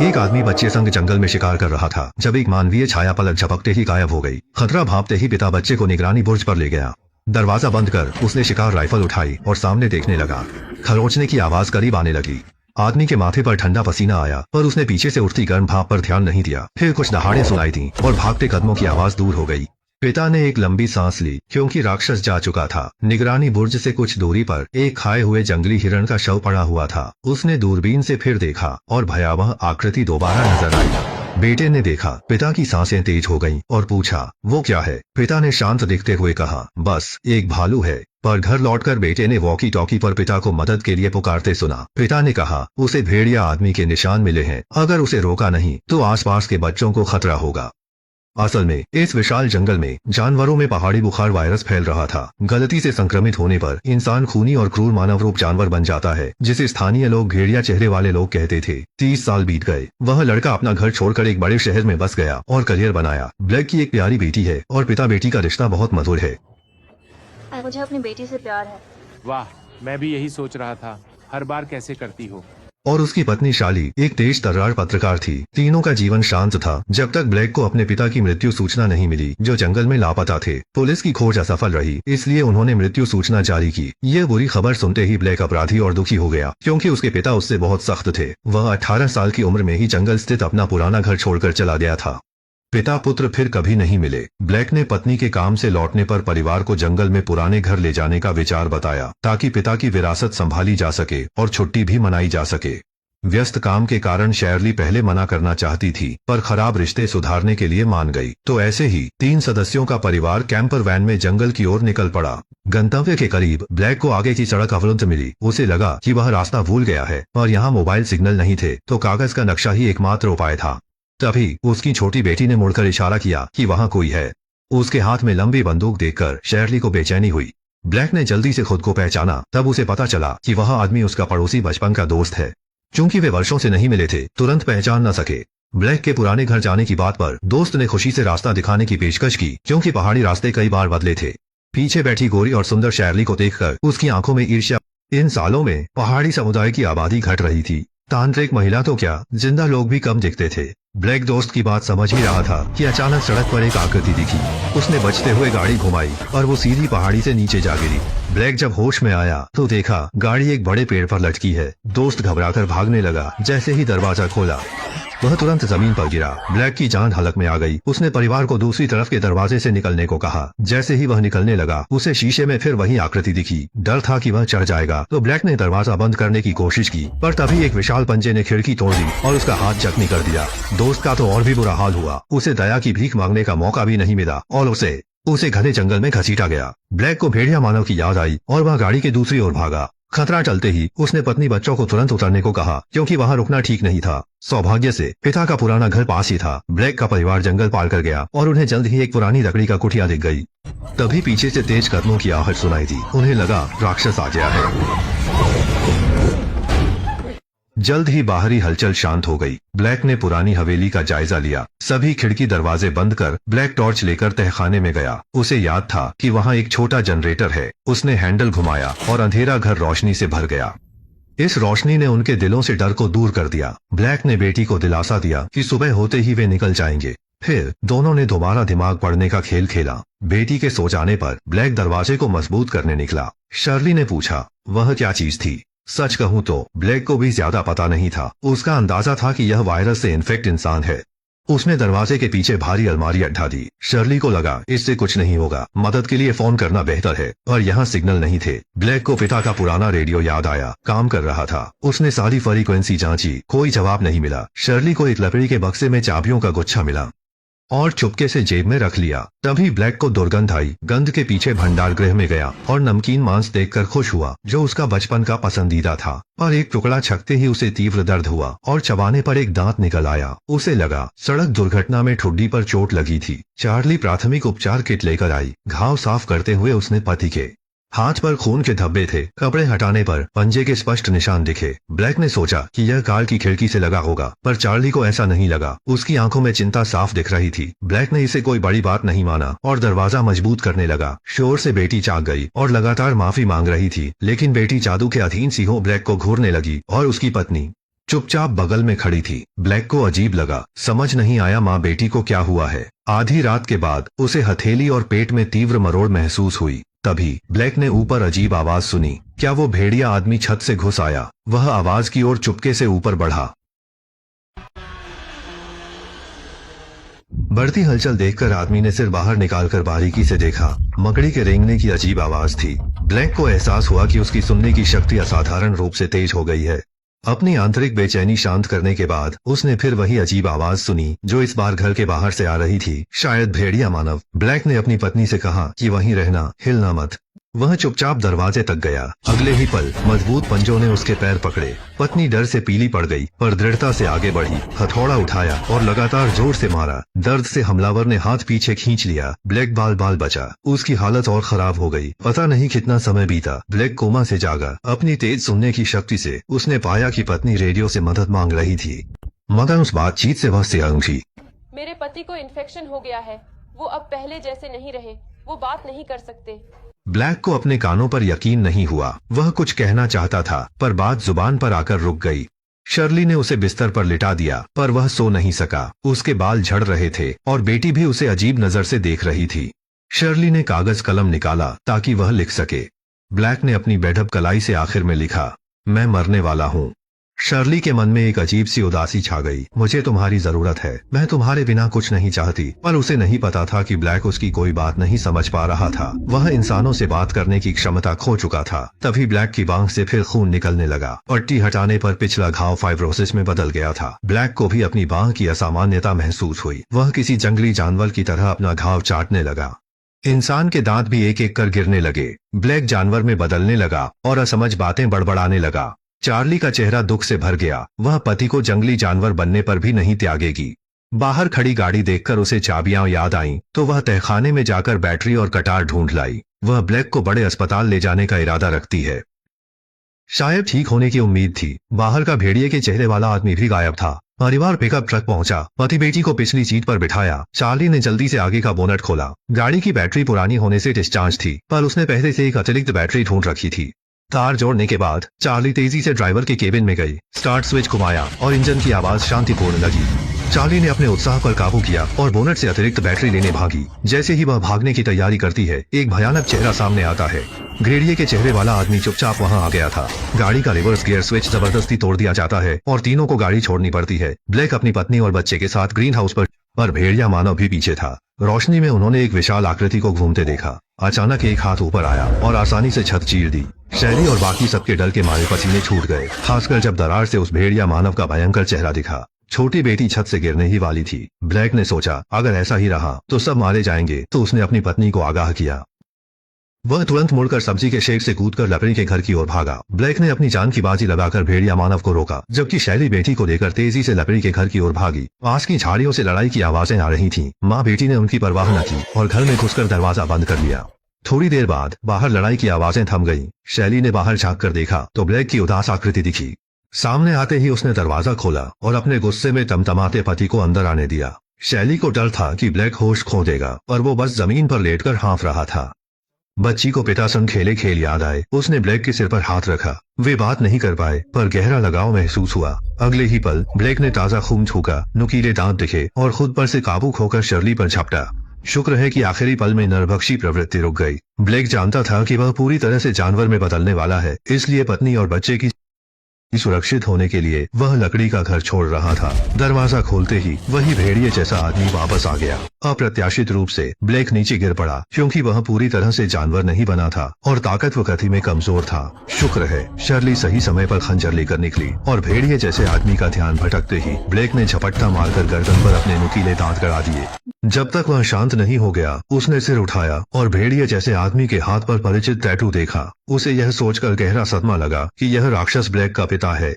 एक आदमी बच्चे संग जंगल में शिकार कर रहा था जब एक मानवीय छाया पलक झपकते ही गायब हो गई। खतरा भांपते ही पिता बच्चे को निगरानी बुर्ज पर ले गया। दरवाजा बंद कर उसने शिकार राइफल उठाई और सामने देखने लगा। खरोचने की आवाज करीब आने लगी। आदमी के माथे पर ठंडा पसीना आया, पर उसने पीछे से उठती गर्म भाप पर ध्यान नहीं दिया। फिर कुछ दहाड़े सुनाई दी और भागते कदमों की आवाज दूर हो गई। पिता ने एक लंबी सांस ली क्योंकि राक्षस जा चुका था। निगरानी बुर्ज से कुछ दूरी पर एक खाए हुए जंगली हिरण का शव पड़ा हुआ था। उसने दूरबीन से फिर देखा और भयावह आकृति दोबारा नजर आई। बेटे ने देखा, पिता की सांसें तेज हो गईं और पूछा, वो क्या है? पिता ने शांत दिखते हुए कहा, बस एक भालू है। पर घर लौटकर बेटे ने वॉकी टॉकी पर पिता को मदद के लिए पुकारते सुना। पिता ने कहा, उसे भेड़िया आदमी के निशान मिले हैं। अगर उसे रोका नहीं तो आसपास के बच्चों को खतरा होगा। असल में इस विशाल जंगल में जानवरों में पहाड़ी बुखार वायरस फैल रहा था। गलती से संक्रमित होने पर इंसान खूनी और क्रूर मानव रूप जानवर बन जाता है, जिसे स्थानीय लोग भेड़िया चेहरे वाले लोग कहते थे। 30 साल बीत गए। वह लड़का अपना घर छोड़कर एक बड़े शहर में बस गया और करियर बनाया। ब्लैक की एक प्यारी बेटी है और पिता बेटी का रिश्ता बहुत मधुर है। मुझे अपनी बेटी से प्यार है। वाह, मैं भी यही सोच रहा था। हर बार कैसे करती हो। और उसकी पत्नी शाली एक तेज तर्रार पत्रकार थी। तीनों का जीवन शांत था जब तक ब्लैक को अपने पिता की मृत्यु सूचना नहीं मिली, जो जंगल में लापता थे। पुलिस की खोज असफल रही, इसलिए उन्होंने मृत्यु सूचना जारी की। ये बुरी खबर सुनते ही ब्लैक अपराधी और दुखी हो गया, क्योंकि उसके पिता उससे बहुत सख्त थे। वह 18 साल की उम्र में ही जंगल स्थित अपना पुराना घर छोड़कर चला गया था। पिता पुत्र फिर कभी नहीं मिले। ब्लैक ने पत्नी के काम से लौटने पर परिवार को जंगल में पुराने घर ले जाने का विचार बताया, ताकि पिता की विरासत संभाली जा सके और छुट्टी भी मनाई जा सके। व्यस्त काम के कारण शैरली पहले मना करना चाहती थी, पर खराब रिश्ते सुधारने के लिए मान गई। तो ऐसे ही 3 सदस्यों का परिवार कैंपर वैन में जंगल की ओर निकल पड़ा। गंतव्य के करीब ब्लैक को आगे की सड़क अवरुद्ध मिली। उसे लगा कि वह रास्ता भूल गया है, और यहाँ मोबाइल सिग्नल नहीं थे, तो कागज का नक्शा ही एकमात्र उपाय था। तभी उसकी छोटी बेटी ने मुड़कर इशारा किया कि वहाँ कोई है। उसके हाथ में लंबी बंदूक देखकर शैरली को बेचैनी हुई। ब्लैक ने जल्दी से खुद को पहचाना। तब उसे पता चला कि वह आदमी उसका पड़ोसी बचपन का दोस्त है। चूंकि वे वर्षों से नहीं मिले थे, तुरंत पहचान न सके। ब्लैक के पुराने घर जाने की बात पर दोस्त ने खुशी से रास्ता दिखाने की पेशकश की, क्योंकि पहाड़ी रास्ते कई बार बदले थे। पीछे बैठी गोरी और सुंदर शैरली को देखकर उसकी आंखों में ईर्ष्या। इन सालों में पहाड़ी समुदाय की आबादी घट रही थी। तांत्रिक महिला तो क्या, जिंदा लोग भी कम दिखते थे। ब्लैक दोस्त की बात समझ ही रहा था कि अचानक सड़क पर एक आकृति दिखी। उसने बचते हुए गाड़ी घुमाई और वो सीधी पहाड़ी से नीचे जा गिरी। ब्लैक जब होश में आया तो देखा गाड़ी एक बड़े पेड़ पर लटकी है। दोस्त घबराकर भागने लगा। जैसे ही दरवाजा खोला, वह तुरंत जमीन पर गिरा। ब्लैक की जान हलक में आ गई। उसने परिवार को दूसरी तरफ के दरवाजे से निकलने को कहा। जैसे ही वह निकलने लगा, उसे शीशे में फिर वही आकृति दिखी। डर था कि वह चढ़ जाएगा, तो ब्लैक ने दरवाजा बंद करने की कोशिश की, पर तभी एक विशाल पंजे ने खिड़की तोड़ दी और उसका हाथ जख्मी कर दिया। दोस्त का तो और भी बुरा हाल हुआ। उसे दया की भीख मांगने का मौका भी नहीं मिला और उसे घने जंगल में घसीटा गया। ब्लैक को भेड़िया मानव की याद आई और वह गाड़ी के दूसरी ओर भागा। खतरा टलते ही उसने पत्नी बच्चों को तुरंत उतरने को कहा, क्योंकि वहां रुकना ठीक नहीं था। सौभाग्य से पिता का पुराना घर पास ही था। ब्लैक का परिवार जंगल पार कर गया और उन्हें जल्द ही एक पुरानी लकड़ी का कुटिया दिख गई। तभी पीछे से तेज कदमों की आहट सुनाई दी। उन्हें लगा राक्षस आ गया है। जल्द ही बाहरी हलचल शांत हो गई। ब्लैक ने पुरानी हवेली का जायजा लिया। सभी खिड़की दरवाजे बंद कर ब्लैक टॉर्च लेकर तहखाने में गया। उसे याद था कि वहाँ एक छोटा जनरेटर है। उसने हैंडल घुमाया और अंधेरा घर रोशनी से भर गया। इस रोशनी ने उनके दिलों से डर को दूर कर दिया। ब्लैक ने बेटी को दिलासा दिया कि सुबह होते ही वे निकल जाएंगे। फिर दोनों ने दोबारा दिमाग पढ़ने का खेल खेला। बेटी के सो जाने पर ब्लैक दरवाजे को मजबूत करने निकला। शर्ली ने पूछा, वह क्या चीज थी? सच कहूं तो ब्लैक को भी ज्यादा पता नहीं था। उसका अंदाजा था कि यह वायरस से इन्फेक्ट इंसान है। उसने दरवाजे के पीछे भारी अलमारी अड्डा दी। शर्ली को लगा इससे कुछ नहीं होगा, मदद के लिए फोन करना बेहतर है, और यहाँ सिग्नल नहीं थे। ब्लैक को पिता का पुराना रेडियो याद आया, काम कर रहा था। उसने सारी फ्रीक्वेंसी जांची, कोई जवाब नहीं मिला। शर्ली को एक लकड़ी के बक्से में चाबियों का गुच्छा मिला और चुपके से जेब में रख लिया। तभी ब्लैक को दुर्गंध आई। गंध के पीछे भंडार गृह में गया और नमकीन मांस देखकर खुश हुआ, जो उसका बचपन का पसंदीदा था। पर एक टुकड़ा छकते ही उसे तीव्र दर्द हुआ और चबाने पर एक दांत निकल आया। उसे लगा सड़क दुर्घटना में ठुड्डी पर चोट लगी थी। चार्ली प्राथमिक उपचार किट लेकर आई। घाव साफ करते हुए उसने पति के हाथ पर खून के धब्बे थे। कपड़े हटाने पर पंजे के स्पष्ट निशान दिखे। ब्लैक ने सोचा कि यह कार की खिड़की से लगा होगा, पर चार्ली को ऐसा नहीं लगा। उसकी आंखों में चिंता साफ दिख रही थी। ब्लैक ने इसे कोई बड़ी बात नहीं माना और दरवाजा मजबूत करने लगा। शोर से बेटी जाग गई और लगातार माफी मांग रही थी, लेकिन बेटी जादू के अधीन सी हो ब्लैक को घूरने लगी और उसकी पत्नी चुपचाप बगल में खड़ी थी। ब्लैक को अजीब लगा, समझ नहीं आया माँ बेटी को क्या हुआ है। आधी रात के बाद उसे हथेली और पेट में तीव्र मरोड़ महसूस हुई। तभी ब्लैक ने ऊपर अजीब आवाज सुनी। क्या वो भेड़िया आदमी छत से घुस आया? वह आवाज की ओर चुपके से ऊपर बढ़ा। बढ़ती हलचल देखकर आदमी ने सिर बाहर निकालकर बारीकी से देखा। मकड़ी के रेंगने की अजीब आवाज थी। ब्लैक को एहसास हुआ कि उसकी सुनने की शक्ति असाधारण रूप से तेज हो गई है। अपनी आंतरिक बेचैनी शांत करने के बाद उसने फिर वही अजीब आवाज सुनी जो इस बार घर के बाहर से आ रही थी। शायद भेड़िया मानव। ब्लैक ने अपनी पत्नी से कहा कि वहीं रहना, हिलना मत। वह चुपचाप दरवाजे तक गया। अगले ही पल मजबूत पंजों ने उसके पैर पकड़े। पत्नी डर से पीली पड़ गई पर दृढ़ता से आगे बढ़ी। हथौड़ा उठाया और लगातार जोर से मारा। दर्द से हमलावर ने हाथ पीछे खींच लिया। ब्लैक बाल बाल बचा। उसकी हालत और खराब हो गई। पता नहीं कितना समय बीता। ब्लैक कोमा से जागा। अपनी तेज सुनने की शक्ति से उसने पाया कि पत्नी रेडियो से मदद मांग रही थी, मगर उस बातचीत से वह सियां थी। मेरे पति को इन्फेक्शन हो गया है। वो अब पहले जैसे नहीं रहे। वो बात नहीं कर सकते। ब्लैक को अपने कानों पर यकीन नहीं हुआ। वह कुछ कहना चाहता था पर बात जुबान पर आकर रुक गई। शर्ली ने उसे बिस्तर पर लिटा दिया पर वह सो नहीं सका। उसके बाल झड़ रहे थे और बेटी भी उसे अजीब नजर से देख रही थी। शर्ली ने कागज कलम निकाला ताकि वह लिख सके। ब्लैक ने अपनी बेढप कलाई से आखिर में लिखा, मैं मरने वाला हूँ। शर्ली के मन में एक अजीब सी उदासी छा गई। मुझे तुम्हारी जरूरत है, मैं तुम्हारे बिना कुछ नहीं चाहती। पर उसे नहीं पता था कि ब्लैक उसकी कोई बात नहीं समझ पा रहा था। वह इंसानों से बात करने की क्षमता खो चुका था। तभी ब्लैक की बांह से फिर खून निकलने लगा। पट्टी हटाने पर पिछला घाव फाइब्रोसिस में बदल गया था। ब्लैक को भी अपनी बांह की असामान्यता महसूस हुई। वह किसी जंगली जानवर की तरह अपना घाव चाटने लगा। इंसान के दांत भी एक एक कर गिरने लगे। ब्लैक जानवर में बदलने लगा और असमझ बातें बड़बड़ाने लगा। चार्ली का चेहरा दुख से भर गया। वह पति को जंगली जानवर बनने पर भी नहीं त्यागेगी। बाहर खड़ी गाड़ी देखकर उसे चाबियां याद आईं, तो वह तहखाने में जाकर बैटरी और कटार ढूंढ लाई। वह ब्लैक को बड़े अस्पताल ले जाने का इरादा रखती है। शायद ठीक होने की उम्मीद थी। बाहर का भेड़िए के चेहरे वाला आदमी भी गायब था। परिवार पिकअप ट्रक पहुंचा। पति बेटी को पिछली सीट पर बिठाया। चार्ली ने जल्दी से आगे का बोनट खोला। गाड़ी की बैटरी पुरानी होने से डिस्चार्ज थी पर उसने पहले से एक अतिरिक्त बैटरी ढूंढ रखी थी। तार जोड़ने के बाद चार्ली तेजी से ड्राइवर के केबिन में गई। स्टार्ट स्विच घुमाया और इंजन की आवाज शांतिपूर्ण लगी। चार्ली ने अपने उत्साह पर काबू किया और बोनट से अतिरिक्त बैटरी लेने भागी। जैसे ही वह भागने की तैयारी करती है, एक भयानक चेहरा सामने आता है। भेड़िए के चेहरे वाला आदमी चुपचाप वहां आ गया था। गाड़ी का रिवर्स गियर स्विच जबरदस्ती तोड़ दिया जाता है और तीनों को गाड़ी छोड़नी पड़ती है। ब्लैक अपनी पत्नी और बच्चे के साथ ग्रीन हाउस पर भेड़िया मानव भी पीछे था। रोशनी में उन्होंने एक विशाल आकृति को घूमते देखा। अचानक एक हाथ ऊपर आया और आसानी से छत चीर दी। शैली और बाकी सबके डर के मारे पसीने छूट गए, खासकर जब दरार से उस भेड़िया मानव का भयंकर चेहरा दिखा। छोटी बेटी छत से गिरने ही वाली थी। ब्लैक ने सोचा अगर ऐसा ही रहा तो सब मारे जाएंगे, तो उसने अपनी पत्नी को आगाह किया। वह तुरंत मुड़कर सब्जी के शेड से कूदकर लकड़ी के घर की ओर भागा। ब्लैक ने अपनी जान की बाजी लगाकर भेड़िया मानव को रोका, जबकि शैली बेटी को लेकर तेजी से लकड़ी के घर की ओर भागी। पास की झाड़ियों से लड़ाई की आवाजें आ रही थीं। माँ बेटी ने उनकी परवाह न की और घर में घुसकर दरवाजा बंद कर लिया। थोड़ी देर बाद बाहर लड़ाई की आवाजें थम गईं। शैली ने बाहर झांक कर देखा तो ब्लैक की उदास आकृति दिखी। सामने आते ही उसने दरवाजा खोला और अपने गुस्से में तमतमाते पति को अंदर आने दिया। शैली को डर था कि ब्लैक होश खो देगा और वो बस जमीन पर लेटकर हाँफ रहा था। बच्ची को पिता संग खेले खेल याद आए। उसने ब्लैक के सिर पर हाथ रखा। वे बात नहीं कर पाए पर गहरा लगाव महसूस हुआ। अगले ही पल ब्लैक ने ताजा खून छूका, नुकीले दांत दिखे और खुद पर से काबू खोकर शर्ली पर झपटा। शुक्र है कि आखिरी पल में नरभक्षी प्रवृत्ति रुक गई। ब्लैक जानता था कि वह पूरी तरह से जानवर में बदलने वाला है, इसलिए पत्नी और बच्चे की सुरक्षित होने के लिए वह लकड़ी का घर छोड़ रहा था। दरवाजा खोलते ही वही भेड़िए जैसा आदमी वापस आ गया। अप्रत्याशित रूप से ब्लैक नीचे गिर पड़ा क्योंकि वह पूरी तरह से जानवर नहीं बना था और ताकतवर गति में कमजोर था। शुक्र है शर्ली सही समय पर खंजर लेकर निकली और भेड़िए जैसे आदमी का ध्यान भटकते ही ब्लैक ने झपट्टा मारकर गर्दन पर अपने नुकीले दांत गड़ा दिए। जब तक वह शांत नहीं हो गया, उसने सिर उठाया और भेड़िए जैसे आदमी के हाथ पर परिचित टैटू देखा। उसे यह सोचकर गहरा सदमा लगा कि यह राक्षस ब्लैक का पिता है।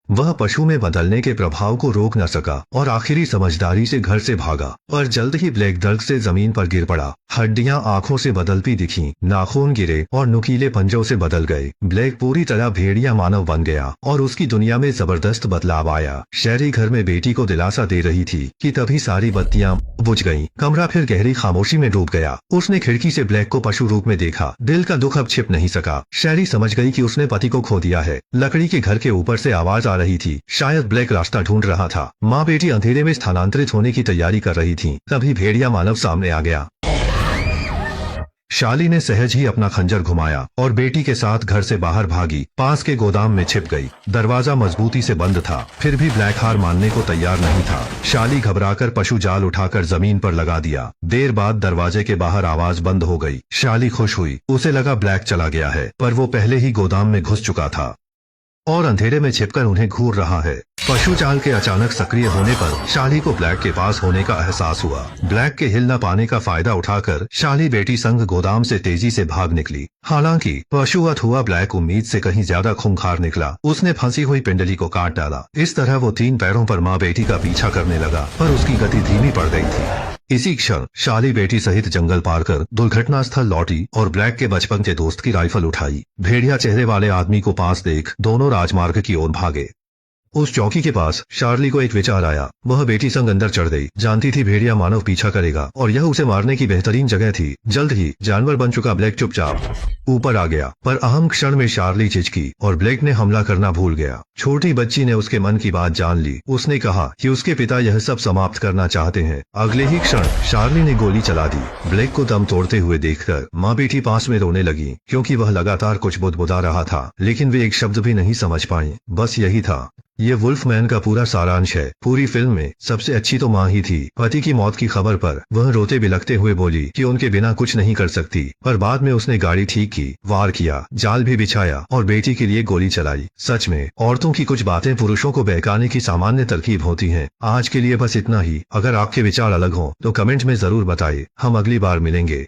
वह पशु में बदलने के प्रभाव को रोक न सका और आखिरी समझदारी से घर से भागा। पर जल्द ही ब्लैक दर्द से जमीन पर गिर पड़ा। हड्डियां आंखों से बदलती दिखीं, नाखून गिरे और नुकीले पंजों से बदल गए। ब्लैक पूरी तरह भेड़िया मानव बन गया और उसकी दुनिया में जबरदस्त बदलाव आया। शहरी घर में बेटी को दिलासा दे रही थी कि तभी सारी बत्तियां बुझ गईं। कमरा फिर गहरी खामोशी में डूब गया। उसने खिड़की से ब्लैक को पशु रूप में देखा। दिल का दुख अब छिप नहीं सका। शहरी समझ गई कि उसने पति को खो दिया है। लकड़ी के घर के ऊपर से आवाज जा रही थी। शायद ब्लैक रास्ता ढूंढ रहा था। माँ बेटी अंधेरे में स्थानांतरित होने की तैयारी कर रही थी। तभी भेड़िया मानव सामने आ गया। शाली ने सहज ही अपना खंजर घुमाया और बेटी के साथ घर से बाहर भागी। पास के गोदाम में छिप गई। दरवाजा मजबूती से बंद था, फिर भी ब्लैक हार मानने को तैयार नहीं था। शाली घबराकर पशु जाल उठाकर जमीन पर लगा दिया। देर बाद दरवाजे के बाहर आवाज बंद हो गई। शाली खुश हुई। उसे लगा ब्लैक चला गया है, पर वो पहले ही गोदाम में घुस चुका था और अंधेरे में छिपकर उन्हें घूर रहा है। पशु जाल के अचानक सक्रिय होने पर शाली को ब्लैक के पास होने का एहसास हुआ। ब्लैक के हिल न पाने का फायदा उठाकर शाली बेटी संग गोदाम से तेजी से भाग निकली। हालांकि पशुवत हुआ ब्लैक उम्मीद से कहीं ज्यादा खूंखार निकला। उसने फंसी हुई पिंडली को काट डाला। इस तरह वो 3 पैरों पर माँ बेटी का पीछा करने लगा, पर उसकी गति धीमी पड़ गई थी। इसी क्षण शाली बेटी सहित जंगल पार कर दुर्घटना स्थल लौटी और ब्लैक के बचपन के दोस्त की राइफल उठाई। भेड़िया चेहरे वाले आदमी को पास देख दोनों राजमार्ग की ओर भागे। उस चौकी के पास शार्ली को एक विचार आया। वह बेटी संग अंदर चढ़ गई। जानती थी भेड़िया मानव पीछा करेगा और यह उसे मारने की बेहतरीन जगह थी। जल्द ही जानवर बन चुका ब्लैक चुपचाप ऊपर आ गया, पर अहम क्षण में शार्ली चिचकी और ब्लैक ने हमला करना भूल गया। छोटी बच्ची ने उसके मन की बात जान ली। उसने कहा कि उसके पिता यह सब समाप्त करना चाहते हैं। अगले ही क्षण शार्ली ने गोली चला दी। ब्लैक को दम तोड़ते हुए देखकर माँ बेटी पास में रोने लगी, क्योंकि वह लगातार कुछ बुदबुदा रहा था, लेकिन वे एक शब्द भी नहीं समझ पाए। बस यही था। ये वुल्फमैन का पूरा सारांश है। पूरी फिल्म में सबसे अच्छी तो माँ ही थी। पति की मौत की खबर पर वह रोते बिलखते हुए बोली कि उनके बिना कुछ नहीं कर सकती, पर बाद में उसने गाड़ी ठीक की, वार किया, जाल भी बिछाया और बेटी के लिए गोली चलाई। सच में औरतों की कुछ बातें पुरुषों को बहकाने की सामान्य तरकीब होती हैं। आज के लिए बस इतना ही। अगर आपके विचार अलग हों तो कमेंट में जरूर बताइए। हम अगली बार मिलेंगे।